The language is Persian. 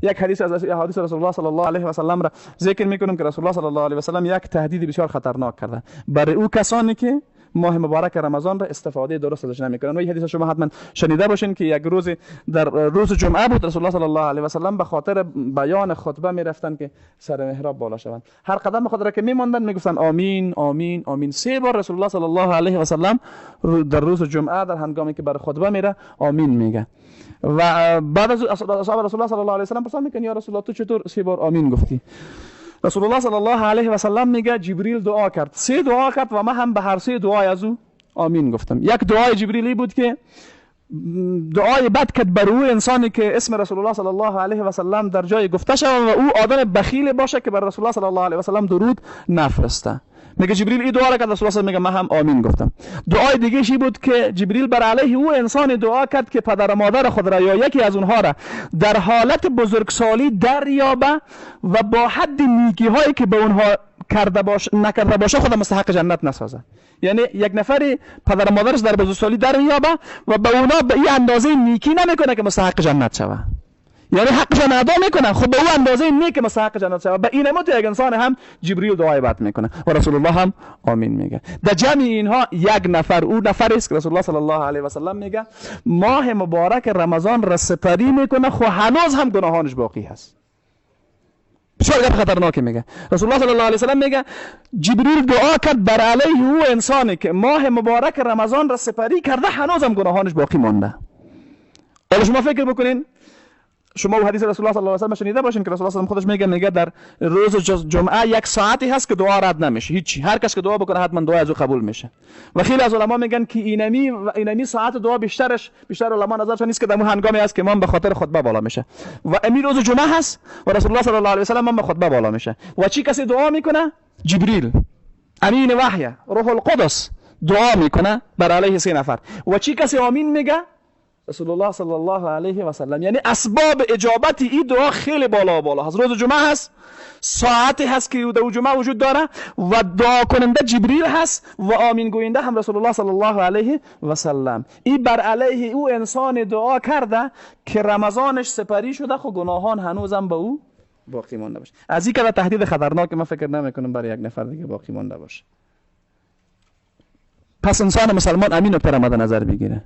یک حدیث از احادیث رسول الله صلی الله علیه و سلم را ذکر میکنم که رسول الله صلی الله علیه و سلم یک تهدید بسیار خطرناک کرده برای او کسانی که ماه مبارک رمضان را استفاده درست ازش نمیکنن. و این حدیث شما حتما شنیده باشین که یک روز در روز جمعه بود، رسول الله صلی الله علیه و سلم به خاطر بیان خطبه میرفتن که سر محراب بالا شوند. هر قدم خود را که میماندن میگفتن آمین آمین آمین. 3 بار رسول الله صلی الله علیه و سلم در روز جمعه در هنگامی که بر خطبه میره آمین میگه. و بعد از اصحاب رسول الله صلی الله علیه و سلم پرسیدن میکنن یا رسول الله تو چطور 3 بار آمین گفتی؟ رسول الله صلی الله علیه و سلم میگه جبریل دعا کرد، 3 دعا کرد و من هم به هر 3 دعای از او آمین گفتم. یک دعای جبریلی بود که دعای بد کرد بر او انسانی که اسم رسول الله صلی الله علیه و سلم در جای گفته شود و او آدم بخیل باشه که بر رسول الله صلی الله علیه و سلم درود نفرسته. میگه جبریل این دعا را کرد، رسول الله میگه من هم آمین گفتم. دعای دیگه شی بود که جبریل بر علیه او انسان دعا کرد که پدر و مادر خود را یا یکی از اونها را در حالت بزرگسالی دریابه و با حد نیکی هایی که به اونها نکرده باشه خود مستحق جنت نسازه. یعنی یک نفری پدر و مادرش در بزرگسالی دریابه و به اونا به این اندازه نیکی نمیکنه که مستحق جنت شوه، یعنی حقشان ادا میکنن، خب به او اندازه نیک مستحق جنت شود. به این مت یک انسان هم جبریل دعای بد میکنه و رسول الله هم آمین میگه. در جمع اینها یک نفر، او نفر است که رسول الله صلی الله علیه و سلم میگه ماه مبارک رمضان را سپری میکنه خو هنوز هم گناهانش باقی هست. بسیار گپ خطرناکی میگه. رسول الله صلی الله علیه و سلم میگه جبریل دعا کرد بر علیه او انسانی که ماه مبارک رمضان را سپری کرده هنوز هم گناهانش باقی مانده. حالا شما فکر بکنین، شما و حدیث رسول الله صلی الله علیه و سلم شنیده باشین که رسول الله صلی الله علیه و سلم خودش میگه در روز جمعه 1 ساعتی هست که دعا رد نمیشه، هیچی، هر کس که دعا بکنه حتما دعا از او قبول میشه. و خیلی از علما میگن که اینمی ساعت دعا بیشتر علما نظرشون نیست که در اون هنگامی است که امام به خاطر خطبه بالا میشه و امیر روز جمعه هست و رسول الله صلی الله علیه و سلم هم به خطبه بالا میشه. و چی کسی دعا میکنه؟ جبریل امین وحی روح القدس دعا میکنه بر علیه 3 نفر. و چی کسی آمین میگه؟ رسول الله صلی الله علیه و سلم. یعنی اسباب اجابت این دعا خیلی بالا هست. روز جمعه هست، ساعتی هست که در جمعه وجود داره و دعا کننده جبریل هست و آمین گوینده هم رسول الله صلی الله علیه و سلم. این بر علیه او انسان دعا کرده که رمضانش سپری شده خو گناهان هنوزم به او باقی مانده باشه. از این که تهدید خطرناک من فکر نمیکنم برای یک نفر دیگه باقی مانده باشه. پس انسان مسلمان امین نکته را مد نظر بگیره.